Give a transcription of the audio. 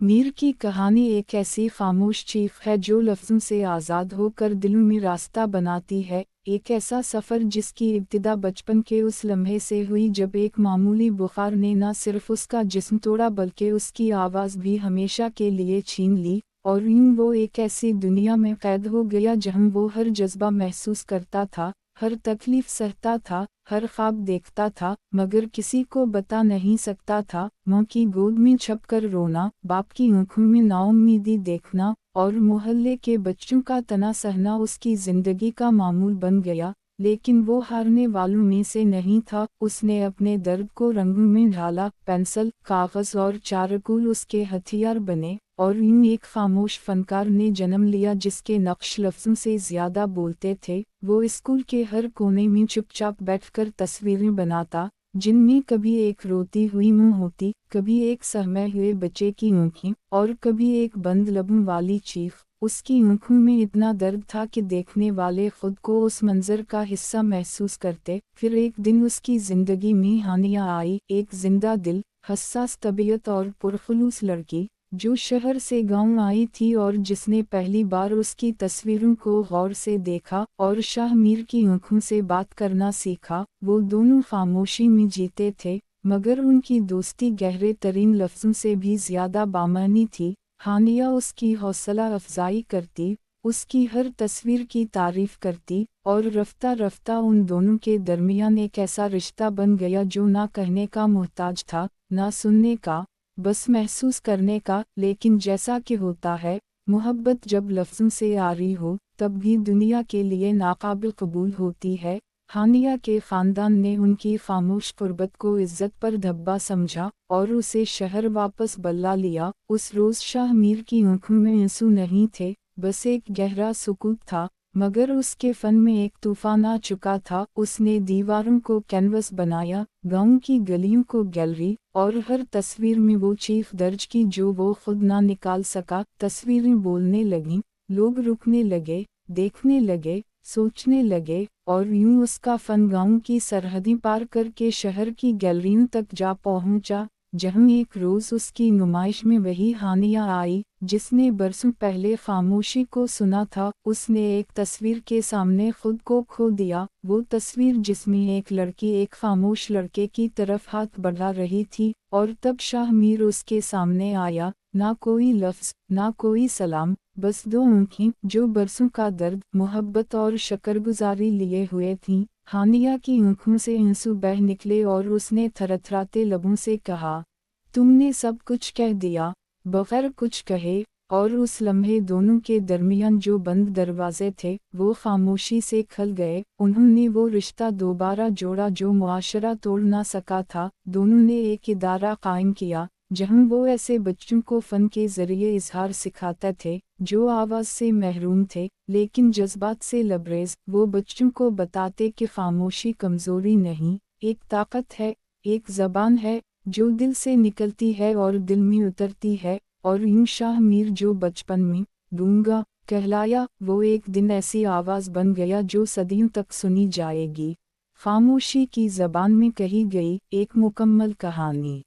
मीर की कहानी एक ऐसी खामोश चीख है जो लफ्ज़ों से आज़ाद होकर दिलों में रास्ता बनाती है। एक ऐसा सफ़र जिसकी इब्तिदा बचपन के उस लम्हे से हुई जब एक मामूली बुखार ने न सिर्फ उसका जिस्म तोड़ा बल्कि उसकी आवाज़ भी हमेशा के लिए छीन ली, और यूं वो एक ऐसी दुनिया में कैद हो गया जहां वो हर जज्बा महसूस करता था, हर तकलीफ सहता था, हर ख्वाब देखता था, मगर किसी को बता नहीं सकता था। माँ की गोद में छपकर रोना, बाप की आंखों में नाउम्मीदी देखना और मोहल्ले के बच्चों का तना सहना उसकी जिंदगी का मामूल बन गया। लेकिन वो हारने वालों में से नहीं था। उसने अपने दर्द को रंगों में ढाला, पेंसिल, कागज और चारकोल उसके हथियार बने, और यूं एक खामोश फनकार ने जन्म लिया जिसके नक्श लफ्ज़ों से ज़्यादा बोलते थे। वो स्कूल के हर कोने में चुपचाप बैठकर तस्वीरें बनाता, जिनमें कभी एक रोती हुई मुँह होती, कभी एक सहमे हुए बच्चे की आँखें, और कभी एक बंद लबों वाली चीख। उसकी आँखों में इतना दर्द था कि देखने वाले खुद को उस मंजर का हिस्सा महसूस करते। फिर एक दिन उसकी ज़िंदगी में हानिया आई, एक जिंदा दिल, हसास तबीयत और पुरखुलूस लड़की, जो शहर से गांव आई थी और जिसने पहली बार उसकी तस्वीरों को गौर से देखा और शाह मीर की आंखों से बात करना सीखा। वो दोनों खामोशी में जीते थे, मगर उनकी दोस्ती गहरे तरीन लफ्ज़ों से भी ज़्यादा बामानी थी। हानिया उसकी हौसला अफजाई करती, उसकी हर तस्वीर की तारीफ करती, और रफ्ता रफ्ता उन दोनों के दरमियान एक ऐसा रिश्ता बन गया जो ना कहने का मोहताज था, ना सुनने का, बस महसूस करने का। लेकिन जैसा कि होता है, मोहब्बत जब लफ्ज़ों से आरी हो तब भी दुनिया के लिए नाकाबिल कबूल होती है। हानिया के ख़ानदान ने उनकी खामोश कुर्बत को इज़्ज़त पर धब्बा समझा और उसे शहर वापस बुला लिया। उस रोज़ शाह मीर की आंखों में आंसू नहीं थे, बस एक गहरा सुकूत था, मगर उसके फ़न में एक तूफ़ान आ चुका था। उसने दीवारों को कैनवस बनाया, गाँव की गलियों को गैलरी, और हर तस्वीर में वो चीख दर्ज की जो वो खुद ना निकाल सका। तस्वीरें बोलने लगीं, लोग रुकने लगे, देखने लगे, सोचने लगे, और यूं उसका फ़न गाँव की सरहदें पार करके शहर की गैलरियों तक जा पहुंचा, जहां एक रोज़ उसकी नुमाइश में वही हानिया आई जिसने बरसों पहले खामोशी को सुना था। उसने एक तस्वीर के सामने खुद को खो दिया, वो तस्वीर जिसमें एक लड़की एक खामोश लड़के की तरफ हाथ बढ़ा रही थी, और तब शाह मीर उसके सामने आया। ना कोई लफ्ज़, ना कोई सलाम, बस दो आँखें जो बरसों का दर्द, मोहब्बत और शुक्रगुजारी लिए हुए थीं। हानिया की आँखों से आंसू बह निकले और उसने थरथराते लबों से कहा, तुमने सब कुछ कह दिया, बगैर कुछ कहे। और उस लम्हे दोनों के दरमियान जो बंद दरवाजे थे वो खामोशी से खल गए। उन्होंने वो रिश्ता दोबारा जोड़ा जो मुआशरा तोड़ ना सका था। दोनों ने एक इदारा कायम किया जहां वो ऐसे बच्चों को फ़न के ज़रिए इजहार सिखाते थे जो आवाज़ से महरूम थे लेकिन जज्बात से लबरेज। वो बच्चों को बताते कि खामोशी कमज़ोरी नहीं, एक ताकत है, एक ज़बान है जो दिल से निकलती है और दिल में उतरती है। और यूं शाह मीर जो बचपन में गूंगा कहलाया, वो एक दिन ऐसी आवाज़ बन गया जो सदियों तक सुनी जाएगी। खामोशी की ज़बान में कही गई एक मुकम्मल कहानी।